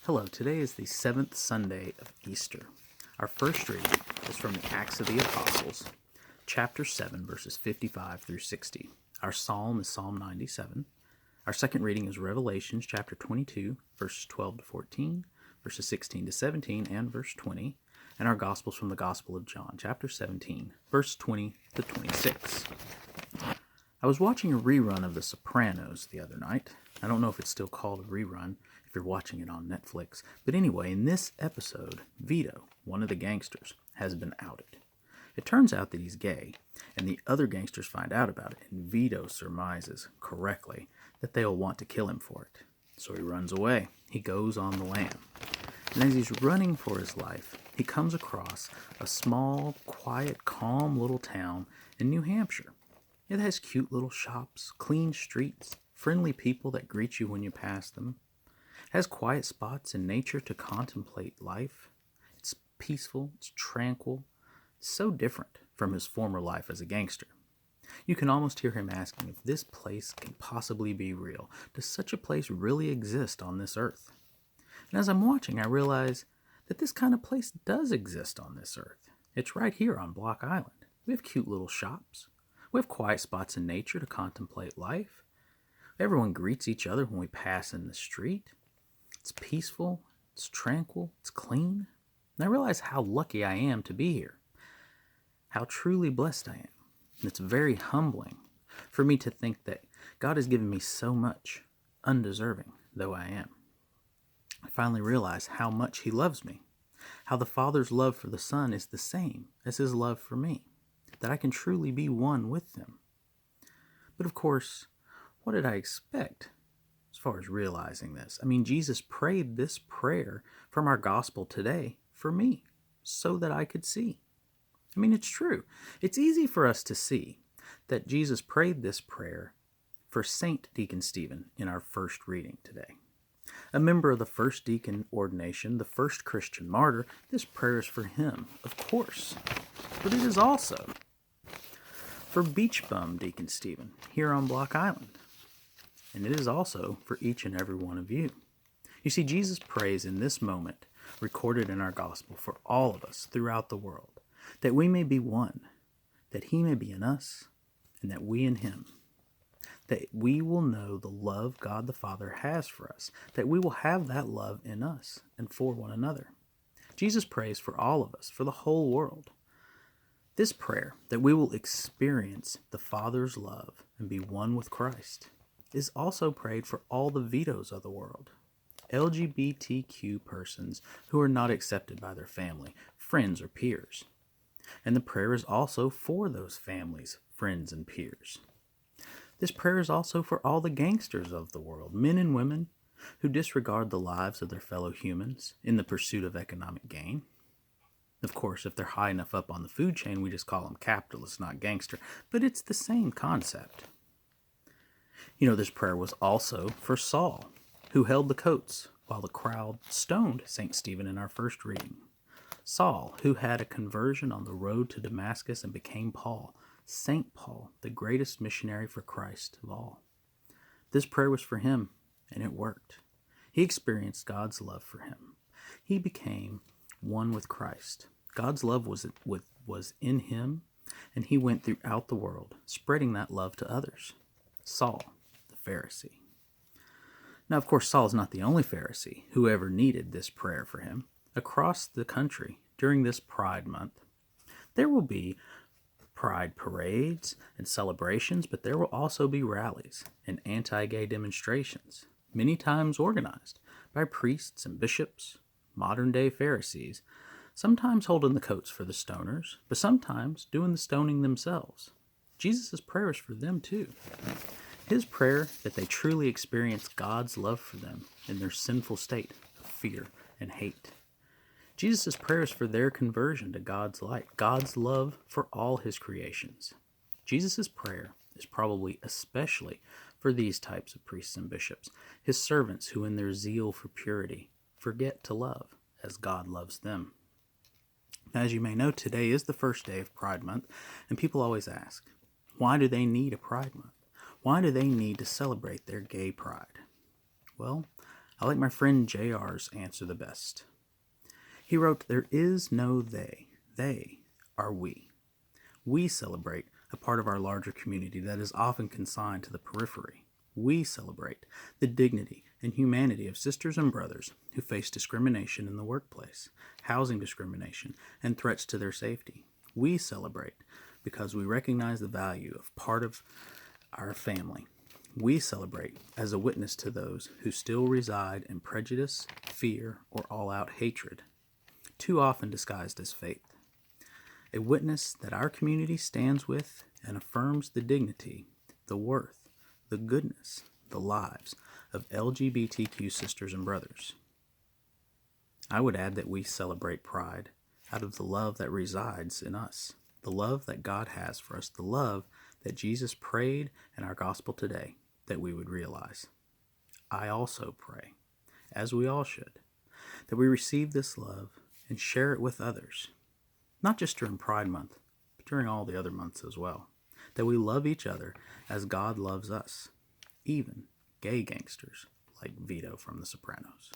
Hello, today is the seventh Sunday of Easter. Our first reading is from the Acts of the Apostles, chapter 7, verses 55 through 60. Our psalm is Psalm 97. Our second reading is Revelations chapter 22, verses 12 to 14, verses 16 to 17, and verse 20. And our gospel is from the Gospel of John, chapter 17, verse 20 to 26. I was watching a rerun of The Sopranos the other night. I don't know if it's still called a rerun if you're watching it on Netflix. But anyway, in this episode, Vito, one of the gangsters, has been outed. It turns out that he's gay, and the other gangsters find out about it, and Vito surmises, correctly, that they'll want to kill him for it. So he runs away. He goes on the lam. And as he's running for his life, he comes across a small, quiet, calm little town in New Hampshire. It has cute little shops, clean streets, friendly people that greet you when you pass them. It has quiet spots in nature to contemplate life. It's peaceful, it's tranquil, it's so different from his former life as a gangster. You can almost hear him asking if this place can possibly be real. Does such a place really exist on this earth? And as I'm watching, I realize that this kind of place does exist on this earth. It's right here on Block Island. We have cute little shops. We have quiet spots in nature to contemplate life. Everyone greets each other when we pass in the street. It's peaceful, it's tranquil, it's clean. And I realize how lucky I am to be here. How truly blessed I am. And it's very humbling for me to think that God has given me so much, undeserving though I am. I finally realize how much He loves me. How the Father's love for the Son is the same as His love for me. That I can truly be one with them. But of course, what did I expect as far as realizing this? I mean, Jesus prayed this prayer from our gospel today for me, so that I could see. I mean, it's true. It's easy for us to see that Jesus prayed this prayer for Saint Deacon Stephen in our first reading today. A member of the first deacon ordination, the first Christian martyr, this prayer is for him, of course. But it is also for Beach Bum Deacon Stephen here on Block Island. And it is also for each and every one of you. You see, Jesus prays in this moment, recorded in our gospel, for all of us throughout the world, that we may be one, that He may be in us, and that we in Him. That we will know the love God the Father has for us, that we will have that love in us and for one another. Jesus prays for all of us, for the whole world. This prayer, that we will experience the Father's love and be one with Christ, is also prayed for all the Vitos of the world, LGBTQ persons who are not accepted by their family, friends, or peers. And the prayer is also for those families, friends, and peers. This prayer is also for all the gangsters of the world, men and women who disregard the lives of their fellow humans in the pursuit of economic gain. Of course, if they're high enough up on the food chain, we just call them capitalists, not gangster. But it's the same concept. You know, this prayer was also for Saul, who held the coats while the crowd stoned St. Stephen in our first reading. Saul, who had a conversion on the road to Damascus and became Paul, St. Paul, the greatest missionary for Christ of all. This prayer was for him, and it worked. He experienced God's love for him. He became one with Christ. God's love was in him, and he went throughout the world, spreading that love to others. Saul, the Pharisee. Now, of course, Saul is not the only Pharisee who ever needed this prayer for him. Across the country, during this Pride Month, there will be pride parades and celebrations, but there will also be rallies and anti-gay demonstrations, many times organized by priests and bishops, modern-day Pharisees, sometimes holding the coats for the stoners, but sometimes doing the stoning themselves. Jesus' prayer is for them too. His prayer that they truly experience God's love for them in their sinful state of fear and hate. Jesus' prayer is for their conversion to God's light, God's love for all His creations. Jesus' prayer is probably especially for these types of priests and bishops, His servants who in their zeal for purity forget to love as God loves them. As you may know, today is the first day of Pride Month, and people always ask, why do they need a Pride Month? Why do they need to celebrate their gay pride? Well, I like my friend JR's answer the best. He wrote, "There is no they. They are we. We celebrate a part of our larger community that is often consigned to the periphery. We celebrate the dignity and humanity of sisters and brothers who face discrimination in the workplace, housing discrimination, and threats to their safety. We celebrate because we recognize the value of part of our family. We celebrate as a witness to those who still reside in prejudice, fear, or all-out hatred, too often disguised as faith. A witness that our community stands with and affirms the dignity, the worth, the goodness, the lives of LGBTQ sisters and brothers." I would add that we celebrate pride out of the love that resides in us, the love that God has for us, the love that Jesus prayed in our gospel today that we would realize. I also pray, as we all should, that we receive this love and share it with others, not just during Pride Month, but during all the other months as well, that we love each other as God loves us, even gay gangsters like Vito from The Sopranos.